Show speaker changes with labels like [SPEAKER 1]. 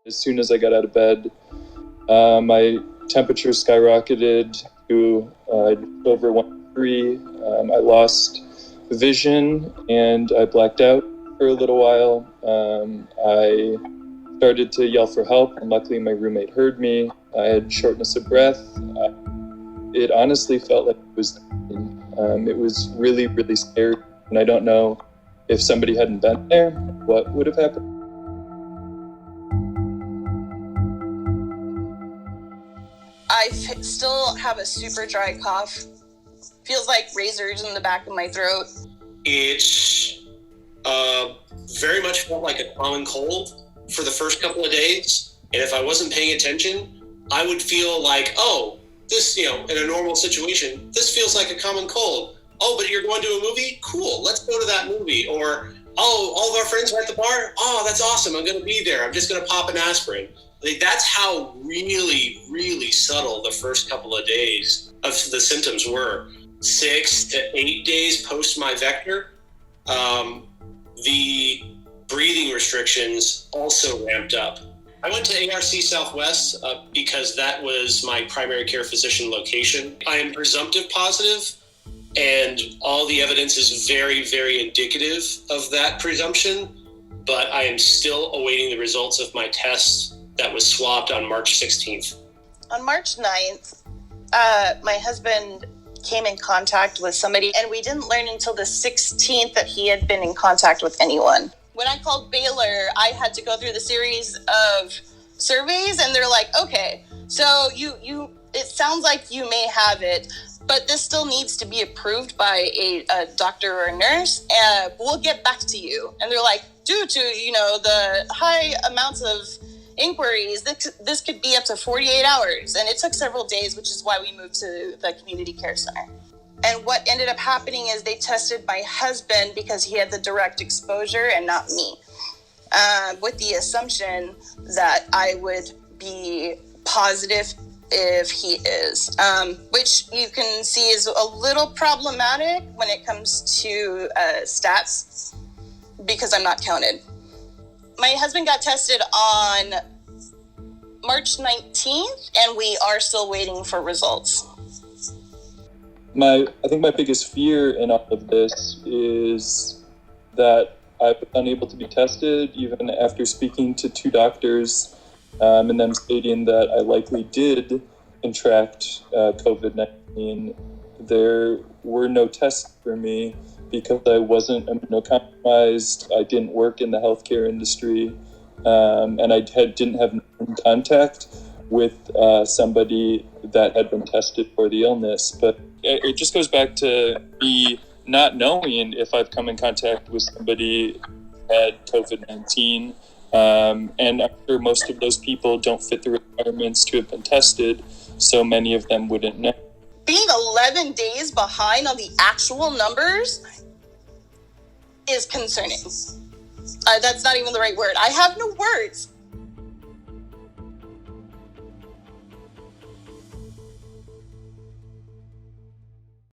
[SPEAKER 1] As soon as I got out of bed, my temperature skyrocketed to over 103. I lost vision and I blacked out for a little while. I started to yell for help, and luckily my roommate heard me. I had shortness of breath. It honestly felt like it was really, really scary, and I don't know if somebody hadn't been there, what would have happened.
[SPEAKER 2] I still have a super dry cough. Feels like razors in the back of my throat.
[SPEAKER 3] It's very much felt like a common cold for the first couple of days. And if I wasn't paying attention, I would feel like, oh, this, in a normal situation, this feels like a common cold. Oh, but you're going to a movie? Cool, let's go to that movie. Or, oh, all of our friends are at the bar? Oh, that's awesome, I'm going to be there. I'm just going to pop an aspirin. That's how really, really subtle the first couple of days of the symptoms were. 6 to 8 days post my vector, the breathing restrictions also ramped up. I went to ARC Southwest because that was my primary care physician location. I am presumptive positive, and all the evidence is very, very indicative of that presumption, but I am still awaiting the results of my test that was swabbed on March 16th.
[SPEAKER 2] On March 9th, my husband came in contact with somebody, and we didn't learn until the 16th that he had been in contact with anyone. When I called Baylor, I had to go through the series of surveys, and they're like, okay, so it sounds like you may have it, but this still needs to be approved by a doctor or a nurse, and we'll get back to you. And they're like, due to, the high amounts of inquiries, this could be up to 48 hours. And it took several days, which is why we moved to the community care center. And what ended up happening is they tested my husband because he had the direct exposure and not me, with the assumption that I would be positive if he is, which you can see is a little problematic when it comes to stats, because I'm not counted. My husband got tested on March 19th, and we are still waiting for results.
[SPEAKER 1] I think my biggest fear in all of this is that I was unable to be tested, even after speaking to 2 doctors, and them stating that I likely did contract COVID-19. There were no tests for me because I wasn't immunocompromised. I didn't work in the healthcare industry, and I didn't have contact with somebody that had been tested for the illness. But it just goes back to me not knowing if I've come in contact with somebody who had COVID-19. And I'm sure most of those people don't fit the requirements to have been tested, so many of them wouldn't know.
[SPEAKER 2] Being 11 days behind on the actual numbers is concerning. That's not even the right word. I have no words.